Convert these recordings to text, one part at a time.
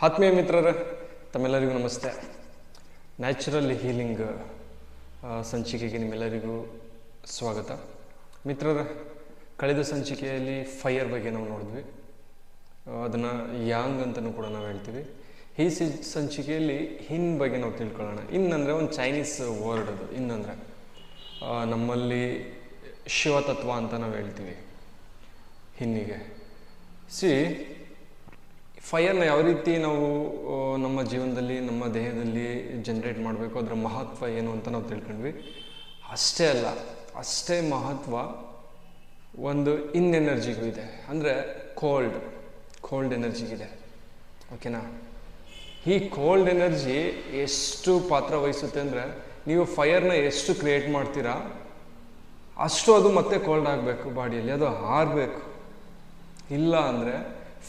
ಆತ್ಮೀಯ ಮಿತ್ರರೇ, ತಮ್ಮೆಲ್ಲರಿಗೂ ನಮಸ್ತೆ. ನ್ಯಾಚುರಲ್ ಹೀಲಿಂಗ್ ಸಂಚಿಕೆಗೆ ನಿಮ್ಮೆಲ್ಲರಿಗೂ ಸ್ವಾಗತ. ಮಿತ್ರರೇ, ಕಳೆದ ಸಂಚಿಕೆಯಲ್ಲಿ ಫೈರ್ ಬಗ್ಗೆ ನಾವು ನೋಡಿದ್ವಿ. ಅದನ್ನು ಯಾಂಗ್ ಅಂತಲೂ ಕೂಡ ನಾವು ಹೇಳ್ತೀವಿ. ಈ ಸಂಚಿಕೆಯಲ್ಲಿ ಹಿನ್ ಬಗ್ಗೆ ನಾವು ತಿಳ್ಕೊಳ್ಳೋಣ. ಇನ್ ಅಂದರೆ ಒಂದು ಚೈನೀಸ್ ವರ್ಡ್. ಅದು ಇನ್ನಂದರೆ ನಮ್ಮಲ್ಲಿ ಶಿವತತ್ವ ಅಂತ ನಾವು ಹೇಳ್ತೀವಿ ಹಿನ್ನಿಗೆ. ಫೈರ್ನ ಯಾವ ರೀತಿ ನಾವು ನಮ್ಮ ಜೀವನದಲ್ಲಿ, ನಮ್ಮ ದೇಹದಲ್ಲಿ ಜನ್ರೇಟ್ ಮಾಡಬೇಕು, ಅದರ ಮಹತ್ವ ಏನು ಅಂತ ನಾವು ತಿಳ್ಕೊಂಡ್ವಿ. ಅಷ್ಟೇ ಅಲ್ಲ, ಅಷ್ಟೇ ಮಹತ್ವ ಒಂದು ಇನ್ ಎನರ್ಜಿಗೂ ಇದೆ. ಅಂದರೆ ಕೋಲ್ಡ್ ಎನರ್ಜಿಗಿದೆ. ಓಕೆನಾ? ಈ ಕೋಲ್ಡ್ ಎನರ್ಜಿ ಎಷ್ಟು ಪಾತ್ರ ವಹಿಸುತ್ತೆ ಅಂದರೆ, ನೀವು ಫೈರ್ನ ಎಷ್ಟು ಕ್ರಿಯೇಟ್ ಮಾಡ್ತೀರಾ ಅಷ್ಟು ಅದು ಮತ್ತೆ ಕೋಲ್ಡ್ ಆಗಬೇಕು, ಬಾಡಿಯಲ್ಲಿ ಅದು ಆರಬೇಕು. ಇಲ್ಲ ಅಂದರೆ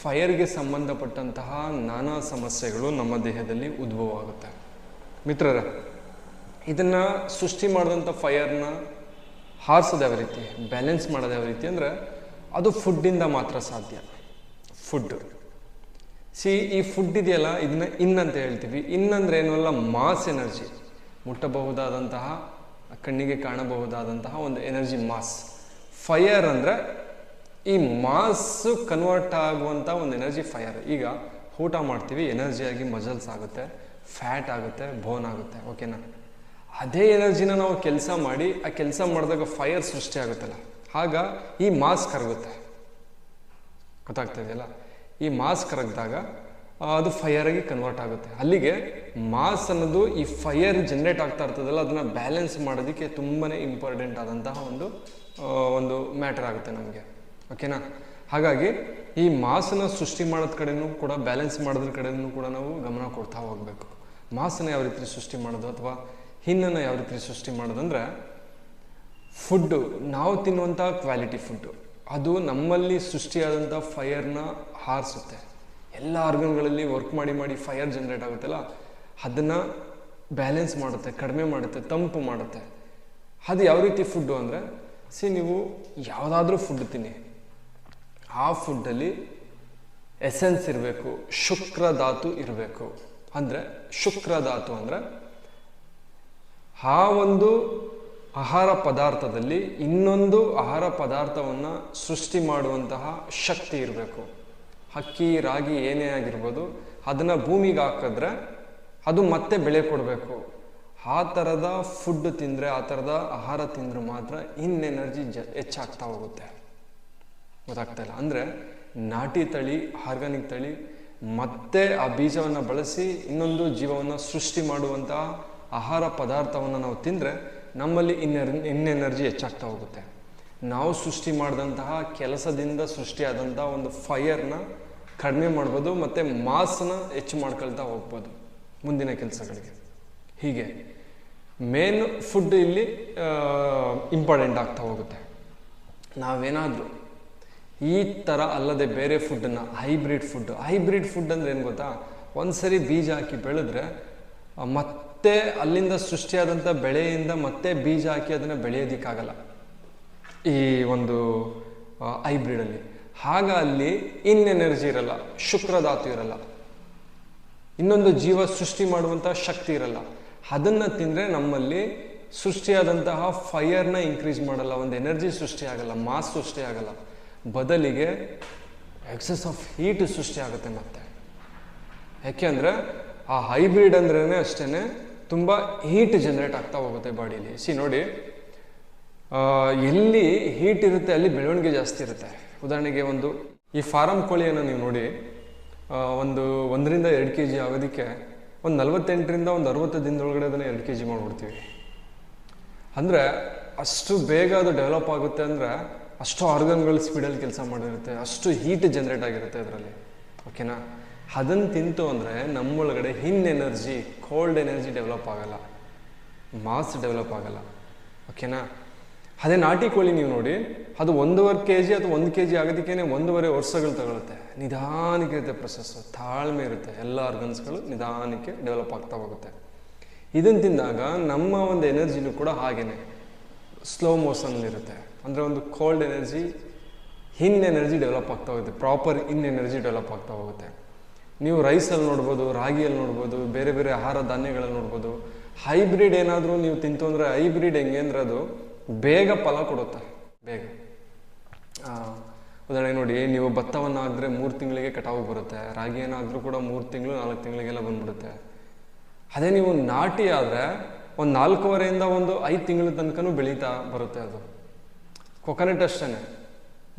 ಫೈರ್ಗೆ ಸಂಬಂಧಪಟ್ಟಂತಹ ನಾನಾ ಸಮಸ್ಯೆಗಳು ನಮ್ಮ ದೇಹದಲ್ಲಿ ಉದ್ಭವ ಆಗುತ್ತೆ. ಮಿತ್ರರ, ಇದನ್ನು ಸೃಷ್ಟಿ ಮಾಡಿದಂಥ ಫೈರ್ನ ಹಾರಿಸೋದು ಯಾವ ರೀತಿ, ಬ್ಯಾಲೆನ್ಸ್ ಮಾಡೋದು ಯಾವ ರೀತಿ ಅಂದರೆ, ಅದು ಫುಡ್ಡಿಂದ ಮಾತ್ರ ಸಾಧ್ಯ. ಫುಡ್ ಈ ಫುಡ್ ಇದೆಯಲ್ಲ, ಇದನ್ನ ಇನ್ ಅಂತ ಹೇಳ್ತೀವಿ. ಇನ್ನಂದ್ರೆ ಏನು ಅಲ್ಲ, ಮಾಸ್ ಎನರ್ಜಿ, ಮುಟ್ಟಬಹುದಾದಂತಹ, ಕಣ್ಣಿಗೆ ಕಾಣಬಹುದಾದಂತಹ ಒಂದು ಎನರ್ಜಿ, ಮಾಸ್. ಫೈರ್ ಅಂದರೆ ಈ ಮಾಸ್ ಕನ್ವರ್ಟ್ ಆಗುವಂಥ ಒಂದು ಎನರ್ಜಿ ಫೈರ್. ಈಗ ಊಟ ಮಾಡ್ತೀವಿ, ಎನರ್ಜಿಯಾಗಿ ಮಜಲ್ಸ್ ಆಗುತ್ತೆ, ಫ್ಯಾಟ್ ಆಗುತ್ತೆ, ಬೋನ್ ಆಗುತ್ತೆ. ಓಕೆನಾ? ಅದೇ ಎನರ್ಜಿನ ನಾವು ಕೆಲಸ ಮಾಡಿ, ಆ ಕೆಲಸ ಮಾಡಿದಾಗ ಫೈರ್ ಸೃಷ್ಟಿ ಆಗುತ್ತಲ್ಲ, ಆಗ ಈ ಮಾಸ್ ಕರಗುತ್ತೆ. ಗೊತ್ತಾಗ್ತಾ ಇದೆಯಲ್ಲ? ಈ ಮಾಸ್ ಕರಗಿದಾಗ ಅದು ಫೈರಾಗಿ ಕನ್ವರ್ಟ್ ಆಗುತ್ತೆ. ಅಲ್ಲಿಗೆ ಮಾಸ್ ಅನ್ನೋದು ಈ ಫೈರ್ ಜನ್ರೇಟ್ ಆಗ್ತಾ ಇರ್ತದಲ್ಲ, ಅದನ್ನು ಬ್ಯಾಲೆನ್ಸ್ ಮಾಡೋದಕ್ಕೆ ತುಂಬಾ ಇಂಪಾರ್ಟೆಂಟ್ ಆದಂತಹ ಒಂದು ಮ್ಯಾಟರ್ ಆಗುತ್ತೆ ನಮಗೆ. ಓಕೆನಾ? ಹಾಗಾಗಿ ಈ ಮಾಸನ್ನು ಸೃಷ್ಟಿ ಮಾಡೋದ ಕಡೆನೂ ಕೂಡ, ಬ್ಯಾಲೆನ್ಸ್ ಮಾಡೋದ್ರ ಕಡೆನೂ ಕೂಡ ನಾವು ಗಮನ ಕೊಡ್ತಾ ಹೋಗಬೇಕು. ಮಾಸನ್ನು ಯಾವ ರೀತಿ ಸೃಷ್ಟಿ ಮಾಡೋದು, ಅಥವಾ ಹಿನ್ನನ್ನು ಯಾವ ರೀತಿ ಸೃಷ್ಟಿ ಮಾಡೋದಂದರೆ, ಫುಡ್ಡು, ನಾವು ತಿನ್ನುವಂಥ ಕ್ವಾಲಿಟಿ ಫುಡ್ಡು, ಅದು ನಮ್ಮಲ್ಲಿ ಸೃಷ್ಟಿಯಾದಂಥ ಫೈರ್ನ ಹಾರಿಸುತ್ತೆ. ಎಲ್ಲ ಆರ್ಗನ್ಗಳಲ್ಲಿ ವರ್ಕ್ ಮಾಡಿ ಫೈರ್ ಜನ್ರೇಟ್ ಆಗುತ್ತಲ್ಲ, ಅದನ್ನು ಬ್ಯಾಲೆನ್ಸ್ ಮಾಡುತ್ತೆ, ಕಡಿಮೆ ಮಾಡುತ್ತೆ, ತಂಪು ಮಾಡುತ್ತೆ. ಅದು ಯಾವ ರೀತಿ ಫುಡ್ಡು ಅಂದರೆ, ನೀವು ಯಾವುದಾದ್ರೂ ಫುಡ್ ತಿನ್ನಿ, ಆ ಫುಡ್ಡಲ್ಲಿ ಎಸೆನ್ಸ್ ಇರಬೇಕು, ಶುಕ್ರಧಾತು ಇರಬೇಕು. ಅಂದರೆ ಶುಕ್ರಧಾತು ಅಂದರೆ ಆ ಒಂದು ಆಹಾರ ಪದಾರ್ಥದಲ್ಲಿ ಇನ್ನೊಂದು ಆಹಾರ ಪದಾರ್ಥವನ್ನು ಸೃಷ್ಟಿ ಮಾಡುವಂತಹ ಶಕ್ತಿ ಇರಬೇಕು. ಅಕ್ಕಿ, ರಾಗಿ, ಏನೇ ಆಗಿರ್ಬೋದು, ಅದನ್ನು ಭೂಮಿಗೆ ಹಾಕಿದ್ರೆ ಅದು ಮತ್ತೆ ಬೆಳೆ ಕೊಡಬೇಕು. ಆ ಥರದ ಫುಡ್ ತಿಂದರೆ, ಆ ಥರದ ಆಹಾರ ತಿಂದರೆ ಮಾತ್ರ ಇನ್ ಎನರ್ಜಿ ಹೆಚ್ಚಾಗ್ತಾ ಹೋಗುತ್ತೆ. ಗೊತ್ತಾಗ್ತಾ ಇಲ್ಲ ಅಂದರೆ, ನಾಟಿ ತಳಿ, ಆರ್ಗಾನಿಕ್ ತಳಿ, ಮತ್ತೆ ಆ ಬೀಜವನ್ನು ಬಳಸಿ ಇನ್ನೊಂದು ಜೀವವನ್ನು ಸೃಷ್ಟಿ ಮಾಡುವಂತಹ ಆಹಾರ ಪದಾರ್ಥವನ್ನು ನಾವು ತಿಂದರೆ ನಮ್ಮಲ್ಲಿ ಇನ್ ಎನರ್ಜಿ ಹೆಚ್ಚಾಗ್ತಾ ಹೋಗುತ್ತೆ. ನಾವು ಸೃಷ್ಟಿ ಮಾಡಿದಂತಹ ಕೆಲಸದಿಂದ ಸೃಷ್ಟಿಯಾದಂಥ ಒಂದು ಫೈರ್ನ ಕಡಿಮೆ ಮಾಡ್ಬೋದು, ಮತ್ತು ಮಾಸನ್ನ ಹೆಚ್ಚು ಮಾಡ್ಕೊಳ್ತಾ ಹೋಗ್ಬೋದು ಮುಂದಿನ ಕೆಲಸಗಳಿಗೆ. ಹೀಗೆ ಮೇನ್ ಫುಡ್ ಇಲ್ಲಿ ಇಂಪಾರ್ಟೆಂಟ್ ಆಗ್ತಾ ಹೋಗುತ್ತೆ. ನಾವೇನಾದರೂ ಈ ಥರ ಅಲ್ಲದೆ ಬೇರೆ ಫುಡ್ಡನ್ನು, ಹೈಬ್ರಿಡ್ ಫುಡ್ ಅಂದರೆ ಏನು ಗೊತ್ತಾ, ಒಂದು ಸರಿ ಬೀಜ ಹಾಕಿ ಬೆಳೆದ್ರೆ ಮತ್ತೆ ಅಲ್ಲಿಂದ ಸೃಷ್ಟಿಯಾದಂಥ ಬೆಳೆಯಿಂದ ಮತ್ತೆ ಬೀಜ ಹಾಕಿ ಅದನ್ನು ಬೆಳೆಯೋದಕ್ಕಾಗಲ್ಲ ಈ ಒಂದು ಹೈಬ್ರಿಡಲ್ಲಿ. ಆಗ ಅಲ್ಲಿ ಇನ್ ಎನರ್ಜಿ ಇರಲ್ಲ, ಶುಕ್ರಧಾತು ಇರಲ್ಲ, ಇನ್ನೊಂದು ಜೀವ ಸೃಷ್ಟಿ ಮಾಡುವಂಥ ಶಕ್ತಿ ಇರಲ್ಲ. ಅದನ್ನು ತಿಂದರೆ ನಮ್ಮಲ್ಲಿ ಸೃಷ್ಟಿಯಾದಂತಹ ಫೈರ್ನ ಇನ್ಕ್ರೀಸ್ ಮಾಡಲ್ಲ, ಒಂದು ಎನರ್ಜಿ ಸೃಷ್ಟಿ ಆಗಲ್ಲ, ಮಾಸ್ ಸೃಷ್ಟಿ ಆಗಲ್ಲ, ಬದಲಿಗೆ ಎಕ್ಸೆಸ್ ಆಫ್ ಹೀಟ್ ಸೃಷ್ಟಿ ಆಗುತ್ತೆ ಮತ್ತೆ. ಯಾಕೆಂದರೆ ಆ ಹೈಬ್ರಿಡ್ ಅಂದ್ರೇ ಅಷ್ಟೇ ತುಂಬ ಹೀಟ್ ಜನ್ರೇಟ್ ಆಗ್ತಾ ಹೋಗುತ್ತೆ ಬಾಡಿಯಲ್ಲಿ. ನೋಡಿ, ಎಲ್ಲಿ ಹೀಟ್ ಇರುತ್ತೆ ಅಲ್ಲಿ ಬೆಳವಣಿಗೆ ಜಾಸ್ತಿ ಇರುತ್ತೆ. ಉದಾಹರಣೆಗೆ ಈ ಫಾರಂ ಕೋಳಿಯನ್ನು ನೀವು ನೋಡಿ, 1ರಿಂದ 2 kg ಆಗೋದಕ್ಕೆ 48ರಿಂದ 60 ದಿನದೊಳಗಡೆ ಅದನ್ನು 2 kg ಮಾಡಿಬಿಡ್ತೀವಿ. ಅಂದರೆ ಅಷ್ಟು ಬೇಗ ಅದು ಡೆವಲಪ್ ಆಗುತ್ತೆ. ಅಂದರೆ ಅಷ್ಟು ಆರ್ಗನ್ಗಳು ಸ್ಪೀಡಲ್ಲಿ ಕೆಲಸ ಮಾಡಿರುತ್ತೆ, ಅಷ್ಟು ಹೀಟ್ ಜನ್ರೇಟ್ ಆಗಿರುತ್ತೆ ಅದರಲ್ಲಿ. ಓಕೆನಾ? ಅದನ್ನು ತಿಂತು ಅಂದರೆ ನಮ್ಮೊಳಗಡೆ in energy, cold energy develop ಆಗಲ್ಲ, ಮಾಸ್ ಡೆವಲಪ್ ಆಗಲ್ಲ. ಓಕೆನಾ? ಅದೇ ನಾಟಿ ಕೋಳಿ ನೀವು ನೋಡಿ, ಅದು 1.5 kg ಅಥವಾ 1 kg ಆಗೋದಕ್ಕೇ 1.5 ವರ್ಷಗಳು ತಗೊಳುತ್ತೆ. ನಿಧಾನಕ್ಕೆ ಇರುತ್ತೆ ಪ್ರೊಸೆಸ್ಸು, ತಾಳ್ಮೆ ಇರುತ್ತೆ, ಎಲ್ಲ ಆರ್ಗನ್ಸ್ಗಳು ನಿಧಾನಕ್ಕೆ ಡೆವಲಪ್ ಆಗ್ತಾ ಹೋಗುತ್ತೆ. ಇದನ್ನು ತಿಂದಾಗ ನಮ್ಮ ಒಂದು ಎನರ್ಜಿನೂ ಕೂಡ ಹಾಗೇನೆ ಸ್ಲೋ ಮೋಷನಲ್ಲಿರುತ್ತೆ. ಅಂದರೆ ಒಂದು ಕೋಲ್ಡ್ ಎನರ್ಜಿ, ಇನ್ ಎನರ್ಜಿ ಡೆವಲಪ್ ಆಗ್ತಾ ಹೋಗುತ್ತೆ, ಪ್ರಾಪರ್ ಇನ್ ಎನರ್ಜಿ ಡೆವಲಪ್ ಆಗ್ತಾ ಹೋಗುತ್ತೆ. ನೀವು ರೈಸಲ್ಲಿ ನೋಡ್ಬೋದು, ರಾಗಿಯಲ್ಲಿ ನೋಡ್ಬೋದು, ಬೇರೆ ಬೇರೆ ಆಹಾರ ಧಾನ್ಯಗಳಲ್ಲಿ ನೋಡ್ಬೋದು. ಹೈಬ್ರಿಡ್ ಏನಾದರೂ ನೀವು ತಿಂತು ಅಂದರೆ, ಹೈಬ್ರಿಡ್ ಹೆಂಗೆ ಅಂದರೆ ಅದು ಬೇಗ ಫಲ ಕೊಡುತ್ತೆ, ಬೇಗ. ಉದಾಹರಣೆಗೆ ನೋಡಿ, ನೀವು ಭತ್ತವನ್ನು ಹಾಕಿದ್ರೆ 3 ತಿಂಗಳಿಗೆ ಕಟಾವು ಬರುತ್ತೆ. ರಾಗಿ ಏನಾದರೂ ಕೂಡ 3 ತಿಂಗಳು 4 ತಿಂಗಳಿಗೆಲ್ಲ ಬಂದ್ಬಿಡುತ್ತೆ. ಅದೇ ನೀವು ನಾಟಿ ಆದರೆ ಒಂದು 4.5ರಿಂದ 5 ತಿಂಗಳ ತನಕನೂ ಬೆಳೀತಾ ಬರುತ್ತೆ ಅದು. ಕೊಕೊನಟ್ ಅಷ್ಟೇ,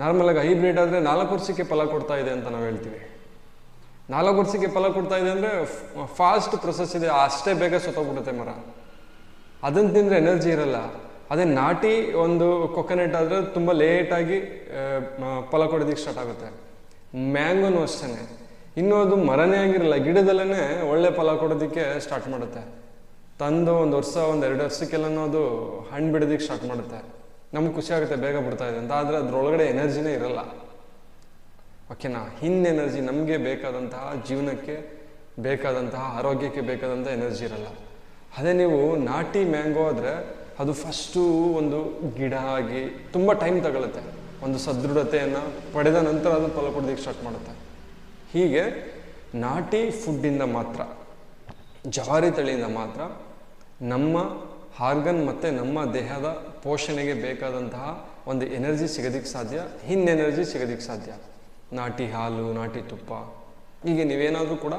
ನಾರ್ಮಲಾಗಿ ಹೈಬ್ರಿಡ್ ಆದರೆ 4 ವರ್ಷಕ್ಕೆ ಫಲ ಕೊಡ್ತಾ ಇದೆ ಅಂತ ನಾವು ಹೇಳ್ತೀವಿ. 4 ವರ್ಷಕ್ಕೆ ಫಲ ಕೊಡ್ತಾ ಇದೆ ಅಂದರೆ ಫಾಸ್ಟ್ ಪ್ರೊಸೆಸ್ ಇದೆ, ಅಷ್ಟೇ ಬೇಗ ಸತ್ತೋಗ್ಬಿಡುತ್ತೆ ಮರ. ಅದನ್ನು ತಿಂದರೆ ಎನರ್ಜಿ ಇರಲ್ಲ. ಅದೇ ನಾಟಿ ಒಂದು ಕೊಕೊನಟ್ ಆದರೆ ತುಂಬ ಲೇಟಾಗಿ ಫಲ ಕೊಡೋದಕ್ಕೆ ಸ್ಟಾರ್ಟ್ ಆಗುತ್ತೆ. ಮ್ಯಾಂಗೋನು ಅಷ್ಟೇ, ಇನ್ನೂ ಅದು ಮರನೇ ಆಗಿರಲ್ಲ, ಗಿಡದಲ್ಲೇ ಒಳ್ಳೆ ಫಲ ಕೊಡೋದಕ್ಕೆ ಸ್ಟಾರ್ಟ್ ಮಾಡುತ್ತೆ. ತಂದು 1 ವರ್ಷ 1-2 ವರ್ಷಕ್ಕೆಲ್ಲನೂ ಅದು ಹಣ್ಣು ಬಿಡೋದಕ್ಕೆ ಸ್ಟಾರ್ಟ್ ಮಾಡುತ್ತೆ. ನಮ್ಗೆ ಖುಷಿ ಆಗುತ್ತೆ ಬೇಗ ಬಿಡ್ತಾ ಇದೆ ಅಂತ. ಆದರೆ ಅದರೊಳಗಡೆ ಎನರ್ಜಿನೇ ಇರಲ್ಲ. ಓಕೆನಾ? ಎನರ್ಜಿ ನಮಗೆ ಬೇಕಾದಂತಹ ಜೀವನಕ್ಕೆ ಬೇಕಾದಂತಹ ಆರೋಗ್ಯಕ್ಕೆ ಬೇಕಾದಂಥ ಎನರ್ಜಿ ಇರಲ್ಲ. ಅದೇ ನೀವು ನಾಟಿ ಮ್ಯಾಂಗೋ ಆದರೆ ಅದು ಫಸ್ಟು ಒಂದು ಗಿಡ ಆಗಿ ತುಂಬ ಟೈಮ್ ತಗೊಳುತ್ತೆ. ಒಂದು ಸದೃಢತೆಯನ್ನು ಪಡೆದ ನಂತರ ಅದು ಫಲ ಕೊಡೋದಕ್ಕೆ ಸ್ಟಾರ್ಟ್ ಮಾಡುತ್ತೆ. ಹೀಗೆ ನಾಟಿ ಫುಡ್ಡಿಂದ ಮಾತ್ರ, ಜವಾರಿ ತಳಿಯಿಂದ ಮಾತ್ರ ನಮ್ಮ ಆರ್ಗನ್ ಮತ್ತು ನಮ್ಮ ದೇಹದ ಪೋಷಣೆಗೆ ಬೇಕಾದಂತಹ ಒಂದು ಎನರ್ಜಿ ಸಿಗೋದಕ್ಕೆ ಸಾಧ್ಯ, ಎನರ್ಜಿ ಸಿಗೋದಕ್ಕೆ ಸಾಧ್ಯ. ನಾಟಿ ಹಾಲು, ನಾಟಿ ತುಪ್ಪ, ಹೀಗೆ ನೀವೇನಾದರೂ ಕೂಡ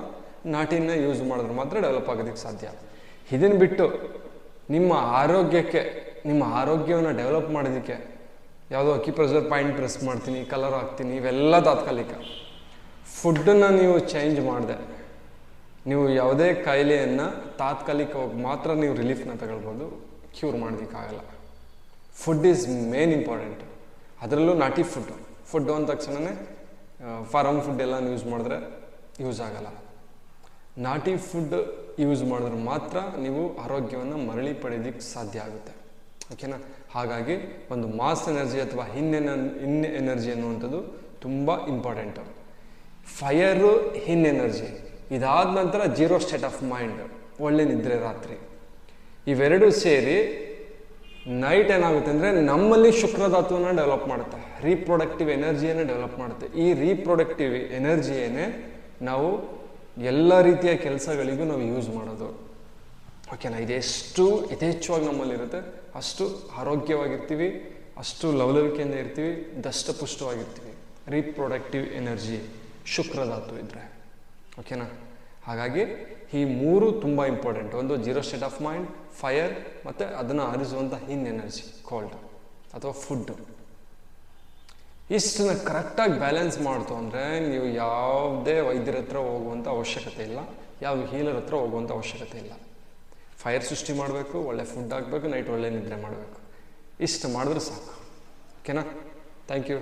ನಾಟಿನ ಯೂಸ್ ಮಾಡಿದ್ರೆ ಮಾತ್ರ ಡೆವಲಪ್ ಆಗೋದಕ್ಕೆ ಸಾಧ್ಯ. ಇದನ್ನು ಬಿಟ್ಟು ನಿಮ್ಮ ಆರೋಗ್ಯಕ್ಕೆ, ನಿಮ್ಮ ಆರೋಗ್ಯವನ್ನು ಡೆವಲಪ್ ಮಾಡೋದಕ್ಕೆ ಯಾವುದೋ ಅಕ್ಯುಪ್ರೆಷರ್ ಪಾಯಿಂಟ್ ಪ್ರೆಸ್ ಮಾಡ್ತೀನಿ, ಕಲರ್ ಹಾಕ್ತೀನಿ, ಇವೆಲ್ಲ ತಾತ್ಕಾಲಿಕ. ಫುಡ್ಡನ್ನು ನೀವು ಚೇಂಜ್ ಮಾಡಿದೆ, ನೀವು ಯಾವುದೇ ಕಾಯಿಲೆಯನ್ನು ತಾತ್ಕಾಲಿಕವಾಗಿ ಮಾತ್ರ ನೀವು ರಿಲೀಫ್ನ ತಗೊಳ್ಬೋದು, ಕ್ಯೂರ್ ಮಾಡೋದಕ್ಕಾಗಲ್ಲ. Food is main important. ಅದರಲ್ಲೂ ನಾಟಿ ಫುಡ್ಡು ಅಂದ ತಕ್ಷಣವೇ ಫಾರಮ್ ಫುಡ್ ಎಲ್ಲ ಯೂಸ್ ಮಾಡಿದ್ರೆ ಯೂಸ್ ಆಗಲ್ಲ. ನಾಟಿ ಫುಡ್ ಯೂಸ್ ಮಾಡಿದ್ರೆ ಮಾತ್ರ ನೀವು ಆರೋಗ್ಯವನ್ನು ಮರಳಿ ಪಡೆಯೋದಕ್ಕೆ ಸಾಧ್ಯ ಆಗುತ್ತೆ. ಓಕೆನಾ? ಹಾಗಾಗಿ ಒಂದು ಮಾಸ್ ಎನರ್ಜಿ ಅಥವಾ ಎನರ್ಜಿ ಅನ್ನುವಂಥದ್ದು ತುಂಬ ಇಂಪಾರ್ಟೆಂಟು. ಫೈರು ಎನರ್ಜಿ, ಇದಾದ ನಂತರ 0 ಸ್ಟೇಟ್ ಆಫ್ ಮೈಂಡ್, ಒಳ್ಳೆ ನಿದ್ರೆ ರಾತ್ರಿ. ಇವೆರಡೂ ಸೇರಿ ನೈಟ್ ಏನಾಗುತ್ತೆ ಅಂದರೆ ನಮ್ಮಲ್ಲಿ ಶುಕ್ರಧಾತುವನ್ನು ಡೆವಲಪ್ ಮಾಡುತ್ತೆ, ರೀಪ್ರೊಡಕ್ಟಿವ್ ಎನರ್ಜಿಯನ್ನು ಡೆವಲಪ್ ಮಾಡುತ್ತೆ. ಈ ರೀಪ್ರೊಡಕ್ಟಿವ್ ಎನರ್ಜಿಯನ್ನೇ ನಾವು ಎಲ್ಲ ರೀತಿಯ ಕೆಲಸಗಳಿಗೂ ನಾವು ಯೂಸ್ ಮಾಡೋದು. ಓಕೆನಾ? ಇದೆಷ್ಟು ಯಥೇಚ್ಛವಾಗಿ ನಮ್ಮಲ್ಲಿರುತ್ತೆ ಅಷ್ಟು ಆರೋಗ್ಯವಾಗಿರ್ತೀವಿ, ಅಷ್ಟು ಲವಲವಿಕೆಯಿಂದ ಇರ್ತೀವಿ, ದಷ್ಟಪುಷ್ಟವಾಗಿರ್ತೀವಿ. ರೀಪ್ರೊಡಕ್ಟಿವ್ ಎನರ್ಜಿ ಶುಕ್ರಧಾತು ಇದ್ದರೆ. ಓಕೆನಾ? ಹಾಗಾಗಿ ಈ 3 ತುಂಬ ಇಂಪಾರ್ಟೆಂಟ್. ಒಂದು 0 ಸ್ಟೇಟ್ ಆಫ್ ಮೈಂಡ್, ಫೈರ್, ಮತ್ತು ಅದನ್ನು ಆರಿಸುವಂಥ ಎನರ್ಜಿ, ಕೋಲ್ಡ್ ಅಥವಾ ಫುಡ್ಡು. ಇಷ್ಟನ್ನ ಕರೆಕ್ಟಾಗಿ ಬ್ಯಾಲೆನ್ಸ್ ಮಾಡ್ತು ಅಂದರೆ ನೀವು ಯಾವುದೇ ವೈದ್ಯರ ಹತ್ರ ಹೋಗುವಂಥ ಅವಶ್ಯಕತೆ ಇಲ್ಲ, ಯಾವ ಹೀಲರ್ ಹತ್ರ ಹೋಗುವಂಥ ಅವಶ್ಯಕತೆ ಇಲ್ಲ. ಫೈರ್ ಸೃಷ್ಟಿ ಮಾಡಬೇಕು, ಒಳ್ಳೆ ಫುಡ್ ಹಾಕಬೇಕು, ನೈಟ್ ಒಳ್ಳೆ ನಿದ್ರೆ ಮಾಡಬೇಕು. ಇಷ್ಟು ಮಾಡಿದ್ರೆ ಸಾಕು. ಓಕೆನಾ? Thank you.